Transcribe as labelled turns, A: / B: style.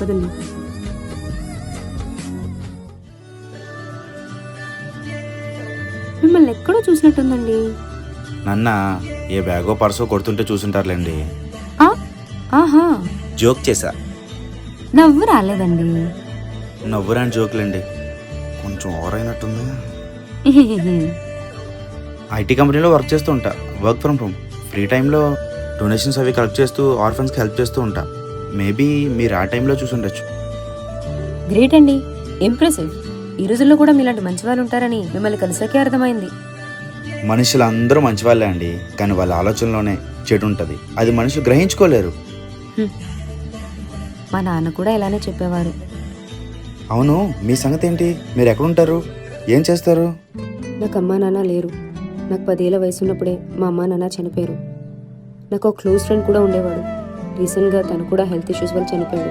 A: వదండి. మిమ్మల్ని ఎక్కడో చూసినట్టుందండి.
B: నన్న ఏ బ్యాగో పర్సో కొడుతుంటే చూసుంటారులేండి.
A: ఆ? ఆహా,
B: జోక్ చేశా.
A: నవ్వు రాలేదండి.
B: నవ్వురాని జోకులండి. కొంచెం ఓవర్ అయినట్టుంది. ఐటీ కంపెనీలో వర్క్ చేస్తూ ఉంటా. Work from home. ఫ్రీ టైంలో డొనేషన్స్ అవి కలెక్ట్ చేస్తూ ఆర్ఫన్స్కి హెల్ప్ చేస్తూ ఉంటా. మేబీ మీరు ఆ టైంలో చూసి ఉండొచ్చు.
A: గ్రేట్ అండి, ఇంప్రెసివ్. ఈ రోజుల్లో కూడా మీలాంటి మంచి వాళ్ళు ఉంటారని మిమ్మల్ని కలిసాకే అర్థమైంది.
B: మనుషులు అందరూ మంచి వాళ్ళే అండి, కానీ వాళ్ళ ఆలోచనలోనే చెడు ఉంటుంది. అది మనుషులు గ్రహించుకోలేరు.
A: మా నాన్న కూడా ఇలానే చెప్పేవారు.
B: అవును, మీ సంగతి ఏంటి? మీరు ఎక్కడుంటారు? ఏం చేస్తారు?
A: నాకు అమ్మా నాన్న లేరు. నాకు 10 ఏళ్ల వయసు ఉన్నప్పుడే మా అమ్మా నాన్న చనిపోయారు. నాకు ఒక క్లోజ్ ఫ్రెండ్ కూడా ఉండేవాడు. రీసెంట్గా తను కూడా హెల్త్ ఇష్యూస్ వల్ల చనిపోయాడు.